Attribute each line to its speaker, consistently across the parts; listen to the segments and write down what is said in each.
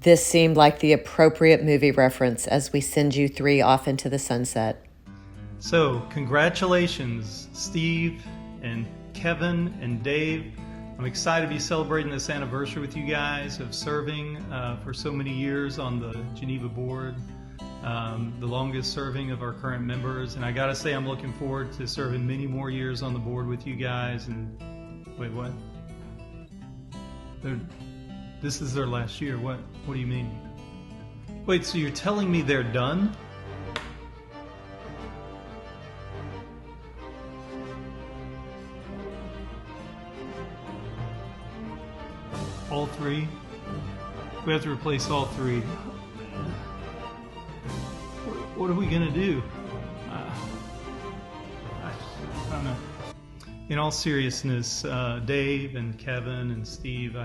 Speaker 1: This seemed like the appropriate movie reference as we send you three off into the sunset.
Speaker 2: So, congratulations, Steve and Kevin and Dave. I'm excited to be celebrating this anniversary with you guys of serving for so many years on the Geneva board, the longest serving of our current members. And I gotta say, I'm looking forward to serving many more years on the board with you guys. And wait, what? This is their last year. What do you mean? Wait, so you're telling me they're done? All three? We have to replace all three. What are we gonna do? I don't know. In all seriousness, Dave and Kevin and Steve,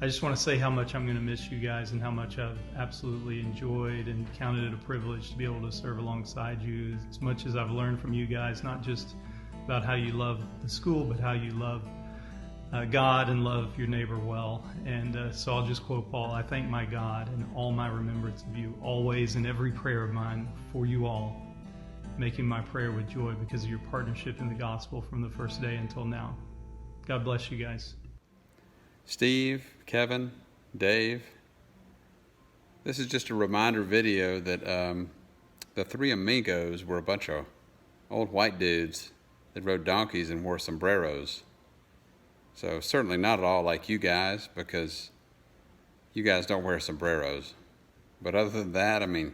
Speaker 2: I just want to say how much I'm going to miss you guys and how much I've absolutely enjoyed and counted it a privilege to be able to serve alongside you. As much as I've learned from you guys, not just about how you love the school, but how you love God and love your neighbor well. And so I'll just quote Paul, I thank my God in all my remembrance of you, always in every prayer of mine for you all, making my prayer with joy because of your partnership in the gospel from the first day until now. God bless you guys.
Speaker 3: Steve, Kevin, Dave, this is just a reminder video that the Three Amigos were a bunch of old white dudes that rode donkeys and wore sombreros. So certainly not at all like you guys, because you guys don't wear sombreros. But other than that, I mean,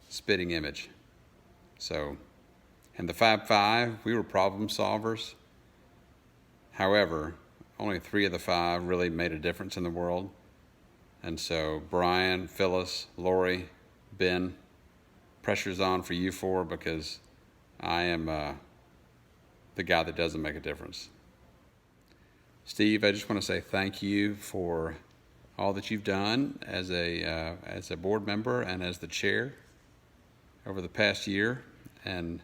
Speaker 3: spitting image. So, and the Fab Five, we were problem solvers. However, only 3 of the 5 really made a difference in the world. And so Brian, Phyllis, Lori, Ben, pressure's on for you 4 because I am the guy that doesn't make a difference. Steve, I just want to say thank you for all that you've done as a board member and as the chair over the past year. And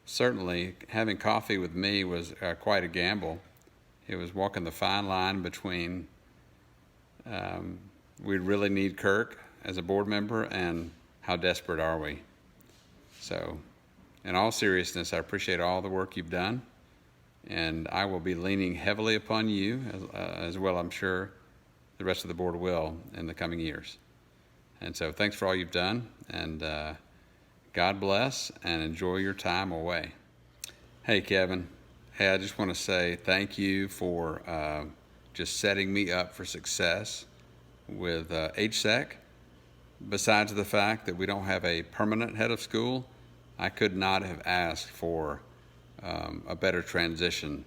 Speaker 3: certainly having coffee with me was quite a gamble. It was walking the fine line between we really need Kirk as a board member and how desperate are we. So in all seriousness, I appreciate all the work you've done, and I will be leaning heavily upon you as well, I'm sure the rest of the board will in the coming years. And so thanks for all you've done, and God bless and enjoy your time away. Hey, Kevin. Hey, I just want to say thank you for just setting me up for success with HSEC. Besides the fact that we don't have a permanent head of school, I could not have asked for a better transition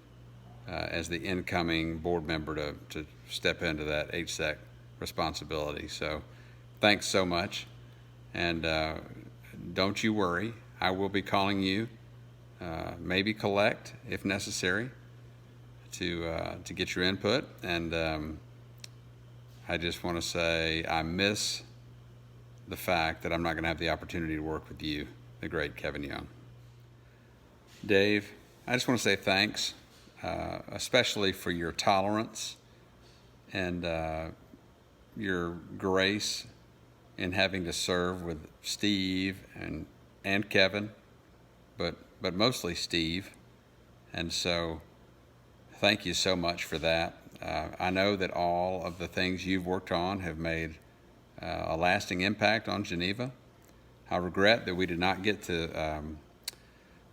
Speaker 3: as the incoming board member to step into that HSEC responsibility. So thanks so much. And don't you worry, I will be calling you. Maybe collect if necessary to get your input. And I just want to say I miss the fact that I'm not going to have the opportunity to work with you, the great Kevin Young. Dave, I just want to say thanks, especially for your tolerance and your grace in having to serve with Steve and Kevin, but mostly Steve. And so thank you so much for that. I know that all of the things you've worked on have made a lasting impact on Geneva. I regret that we did not get to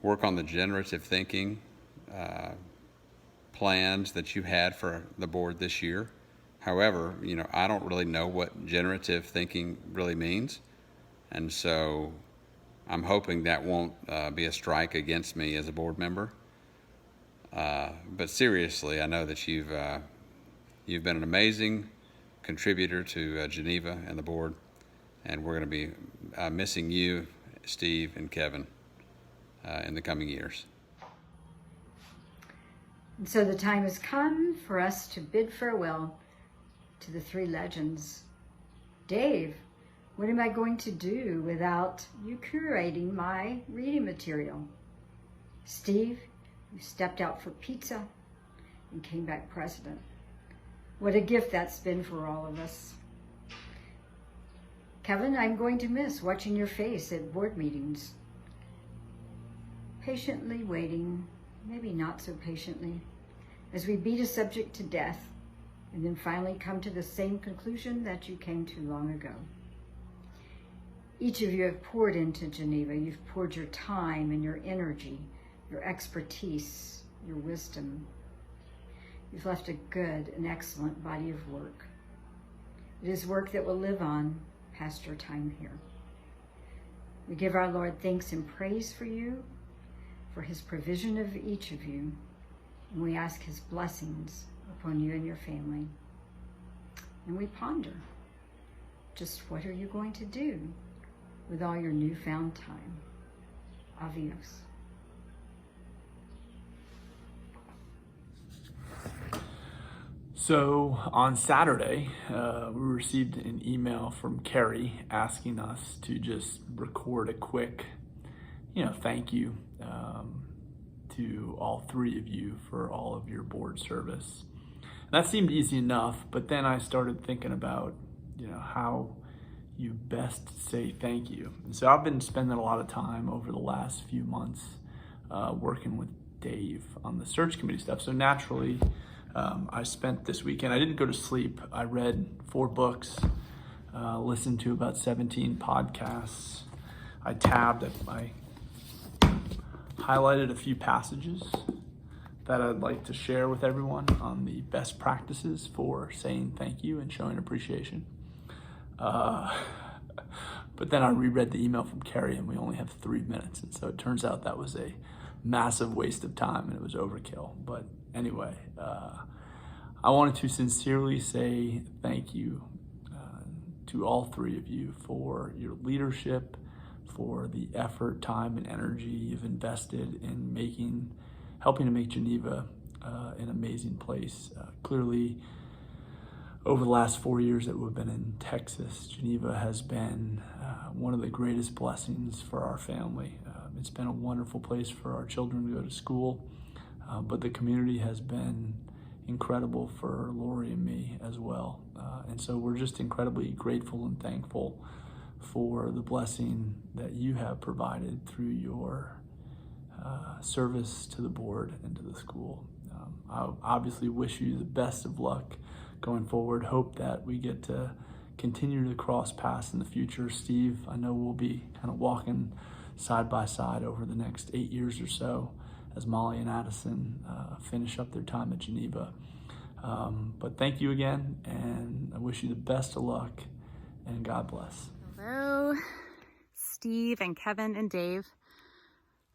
Speaker 3: work on the generative thinking plans that you had for the board this year. However, I don't really know what generative thinking really means. And so I'm hoping that won't be a strike against me as a board member. But seriously, I know that you've been an amazing contributor to Geneva and the board, and we're going to be missing you, Steve and Kevin, in the coming years.
Speaker 4: And so the time has come for us to bid farewell to the 3 legends. Dave, what am I going to do without you curating my reading material? Steve, you stepped out for pizza and came back president. What a gift that's been for all of us. Kevin, I'm going to miss watching your face at board meetings. Patiently waiting, maybe not so patiently, as we beat a subject to death and then finally come to the same conclusion that you came to long ago. Each of you have poured into Geneva. You've poured your time and your energy, your expertise, your wisdom. You've left a good and excellent body of work. It is work that will live on past your time here. We give our Lord thanks and praise for you, for his provision of each of you, and we ask his blessings upon you and your family. And we ponder, just what are you going to do with all your newfound time? Adios.
Speaker 5: So on Saturday, we received an email from Carrie asking us to just record a quick, thank you to all three of you for all of your board service. That seemed easy enough, but then I started thinking about, how you best say thank you. And so I've been spending a lot of time over the last few months working with Dave on the search committee stuff. So naturally, I spent this weekend, I didn't go to sleep. I read 4 books, listened to about 17 podcasts. I highlighted a few passages that I'd like to share with everyone on the best practices for saying thank you and showing appreciation. But then I reread the email from Carrie and we only have 3 minutes. And so it turns out that was a massive waste of time and it was overkill. But anyway, I wanted to sincerely say thank you to all 3 of you for your leadership, for the effort, time, and energy you've invested in helping to make Geneva an amazing place. Clearly, over the last 4 years that we've been in Texas, Geneva has been one of the greatest blessings for our family. It's been a wonderful place for our children to go to school, but the community has been incredible for Lori and me as well. And so we're just incredibly grateful and thankful for the blessing that you have provided through your service to the board and to the school. I obviously wish you the best of luck going forward. Hope that we get to continue to cross paths in the future. Steve, I know we'll be kind of walking side by side over the next 8 years or so as Molly and Addison finish up their time at Geneva. But thank you again, and I wish you the best of luck, and God bless.
Speaker 6: Hello, Steve and Kevin and Dave.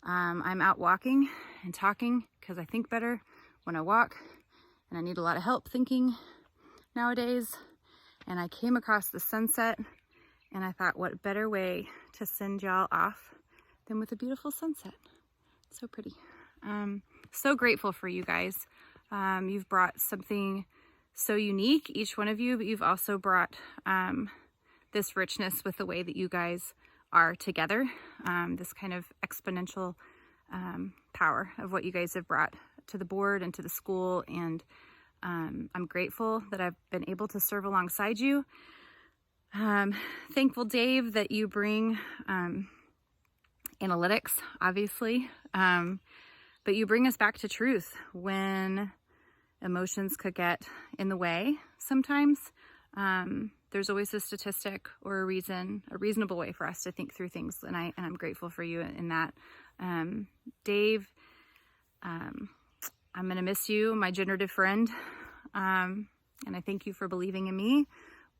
Speaker 6: I'm out walking and talking because I think better when I walk, and I need a lot of help thinking nowadays. And I came across the sunset, and I thought, what better way to send y'all off than with a beautiful sunset. So pretty. So grateful for you guys. You've brought something so unique, each one of you, but you've also brought this richness with the way that you guys are together, this kind of exponential power of what you guys have brought to the board and to the school. And I'm grateful that I've been able to serve alongside you. Thankful, Dave, that you bring analytics, obviously, but you bring us back to truth when emotions could get in the way sometimes. There's always a statistic or a reasonable way for us to think through things, and I'm grateful for you in that. Dave, I'm gonna miss you, my generative friend, and I thank you for believing in me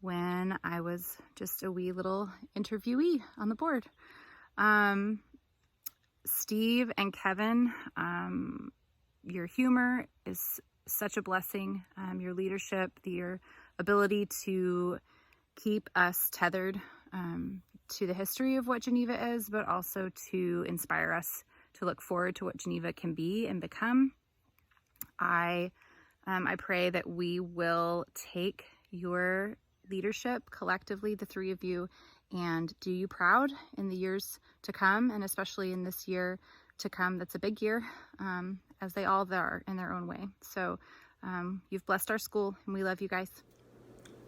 Speaker 6: when I was just a wee little interviewee on the board. Steve and Kevin, your humor is such a blessing. Your leadership, your ability to keep us tethered to the history of what Geneva is, but also to inspire us to look forward to what Geneva can be and become. I pray that we will take your leadership collectively, the 3 of you, and do you proud in the years to come, and especially in this year to come. That's a big year, as they all are in their own way. So you've blessed our school, and we love you guys.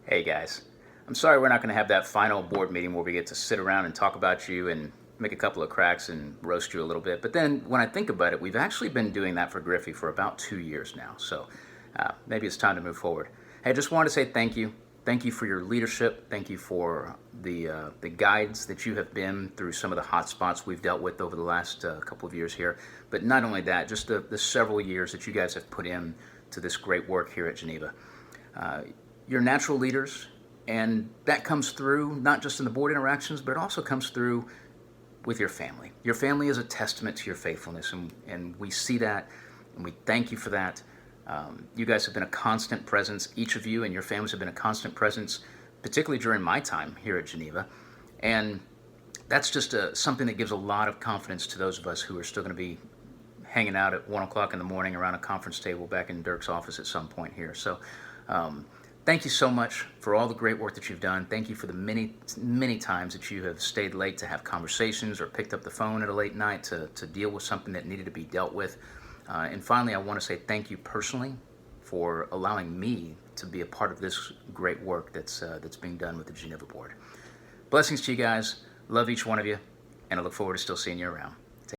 Speaker 7: Hey guys, I'm sorry we're not going to have that final board meeting where we get to sit around and talk about you and make a couple of cracks and roast you a little bit. But then when I think about it, we've actually been doing that for Griffey for about 2 years now. So maybe it's time to move forward. Hey, I just wanted to say thank you. Thank you for your leadership. Thank you for the guides that you have been through some of the hot spots we've dealt with over the last couple of years here. But not only that, just the several years that you guys have put in to this great work here at Geneva. You're natural leaders, and that comes through not just in the board interactions, but it also comes through with your family. Your family is a testament to your faithfulness, and we see that, and we thank you for that. You guys have been a constant presence. Each of you and your families have been a constant presence, particularly during my time here at Geneva. And that's just something that gives a lot of confidence to those of us who are still going to be hanging out at 1 o'clock in the morning around a conference table back in Dirk's office at some point here. So thank you so much for all the great work that you've done. Thank you for the many, many times that you have stayed late to have conversations or picked up the phone at a late night to deal with something that needed to be dealt with. And finally, I want to say thank you personally for allowing me to be a part of this great work that's being done with the Geneva Board. Blessings to you guys. Love each one of you, and I look forward to still seeing you around.